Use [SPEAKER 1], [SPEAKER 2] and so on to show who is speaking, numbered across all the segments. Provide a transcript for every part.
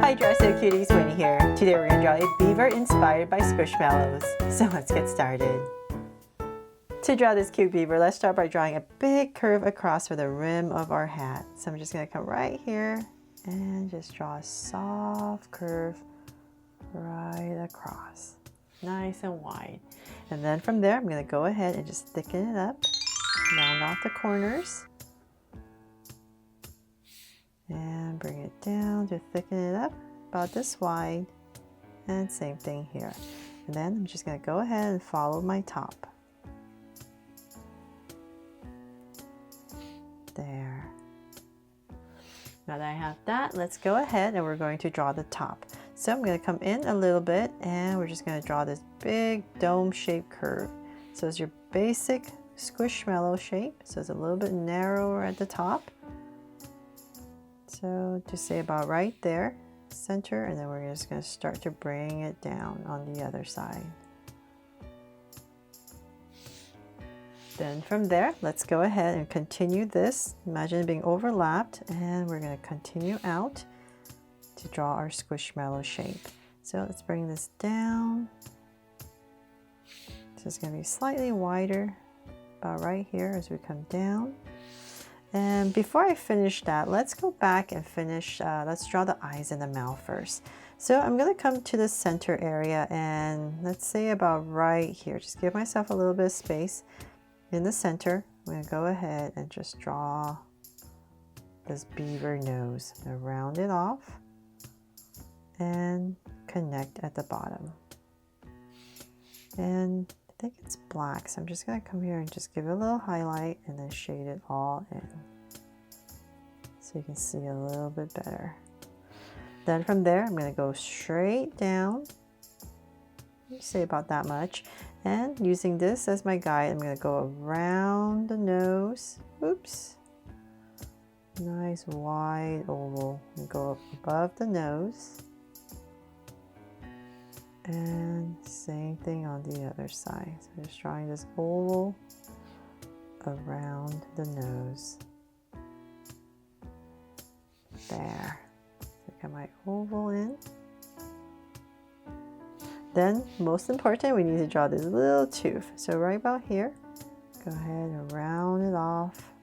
[SPEAKER 1] Hi Dressy Cuties, Winnie here. Today we're going to draw a beaver inspired by Squishmallows. So let's get started. To draw this cute beaver, let's start by drawing a big curve across for the rim of our hat. So I'm just going to come right here and just draw a soft curve right across. Nice and wide. And then from there, I'm going to go ahead and just thicken it up, round off the corners, and bring it down to thicken it up about this wide, and same thing here. And then I'm just going to go ahead and follow my top. There. Now that I have that, let's go ahead and we're going to draw the top. So I'm going to come in a little bit and we're just going to draw this big dome-shaped curve. So it's your basic squishmallow shape. So it's a little bit narrower at the top. So to say about right there, center, and then we're just going to start to bring it down on the other side. Then from there, let's go ahead and continue this. Imagine it being overlapped, and we're going to continue out to draw our squishmallow shape. So let's bring this down. So it's going to be slightly wider, about right here as we come down. And before I finish that, let's go back and finish, let's draw the eyes and the mouth first. So I'm going to come to the center area and let's say about right here. Just give myself a little bit of space in the center. I'm going to go ahead and just draw this beaver nose. I'm going to round it off and connect at the bottom. And I think it's black, so I'm just going to come here and just give it a little highlight and then shade it all in so you can see a little bit better. Then from there, I'm going to go straight down, say about that much, and using this as my guide, I'm going to go around the nose. Oops. Nice wide oval, and go up above the nose. And same thing on the other side. So just drawing this oval around the nose. There. So get my oval in. Then, most important, we need to draw this little tooth. So right about here, go ahead and round it off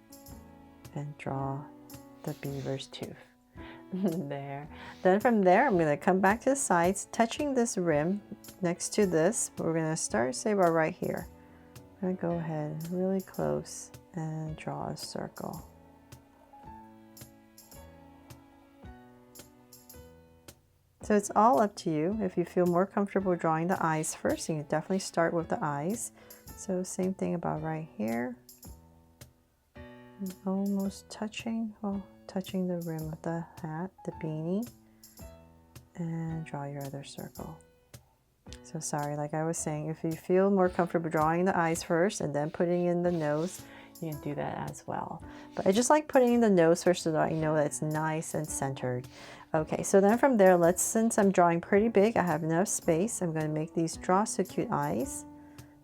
[SPEAKER 1] and draw the beaver's tooth. There. Then from there, I'm going to come back to the sides, touching this rim next to this. We're going to start, say, about right here. I'm going to go ahead really close and draw a circle. So it's all up to you. If you feel more comfortable drawing the eyes first, you can definitely start with the eyes. So same thing about right here. Almost touching, well, touching the rim of the hat, the beanie, and draw your other circle. So sorry, like I was saying, if you feel more comfortable drawing the eyes first and then putting in the nose, you can do that as well. But I just like putting in the nose first so that I know that it's nice and centered. Okay, so then from there, since I'm drawing pretty big, I have enough space, I'm going to make these Draw So Cute eyes.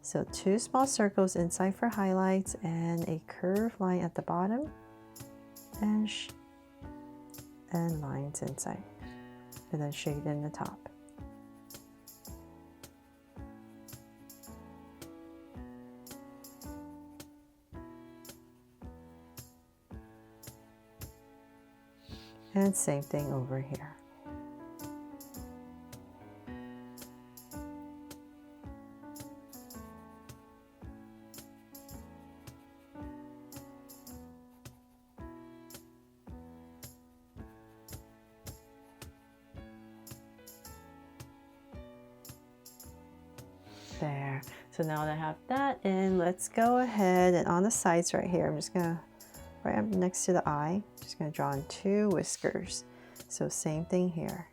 [SPEAKER 1] So 2 small circles inside for highlights and a curved line at the bottom and lines inside, and then shade in the top. And same thing over here. There. So now that I have that in, let's go ahead and on the sides right here, I'm just gonna, right up next to the eye, just gonna draw in 2 whiskers. So same thing here.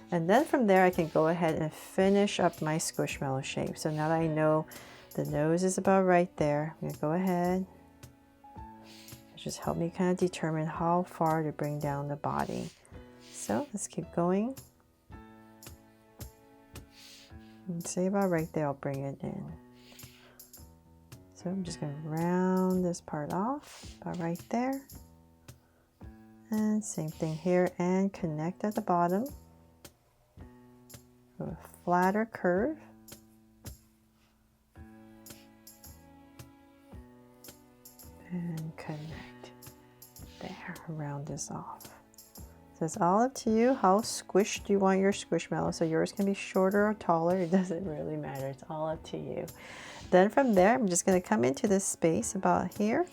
[SPEAKER 1] And then from there, I can go ahead and finish up my squishmallow shape. So now that I know the nose is about right there, I'm gonna go ahead. Just help me kind of determine how far to bring down the body. So let's keep going. And say about right there, I'll bring it in. So I'm just going to round this part off about right there. And same thing here, and connect at the bottom with a flatter curve. And connect there, round this off. So it's all up to you. How squished do you want your squishmallow? So yours can be shorter or taller. It doesn't really matter. It's all up to you. Then from there, I'm just going to come into this space about here.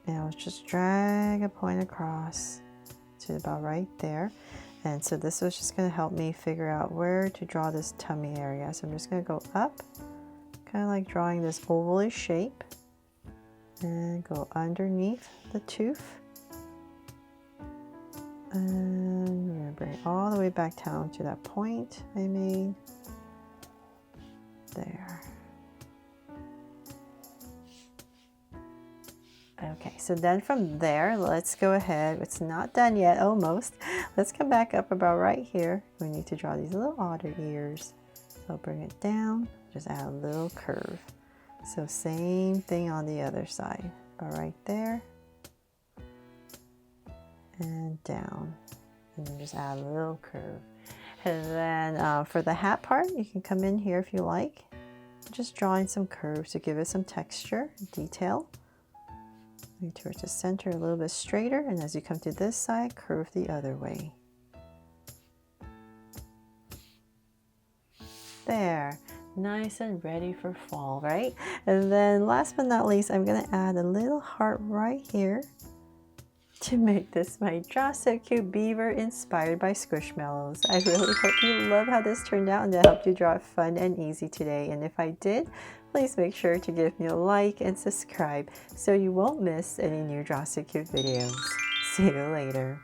[SPEAKER 1] And I'll just drag a point across to about right there. And so this was just going to help me figure out where to draw this tummy area. So I'm just going to go up, kind of like drawing this ovalish shape. And go underneath the tooth. And we're going to bring it all the way back down to that point I made. There. Okay, so then from there, let's go ahead. It's not done yet, almost. Let's come back up about right here. We need to draw these little otter ears. So I'll bring it down, just add a little curve. So same thing on the other side, about right there, and down, and then just add a little curve. And then for the hat part, you can come in here if you like, just drawing some curves to give it some texture, detail. Bring towards the center a little bit straighter, and as you come to this side, curve the other way. There. Nice and ready for fall, right? And then last but not least, I'm going to add a little heart right here to make this my Draw So Cute Beaver inspired by Squishmallows. I really hope you love how this turned out and that helped you draw it fun and easy today. And if I did, please make sure to give me a like and subscribe so you won't miss any new Draw So Cute videos. See you later.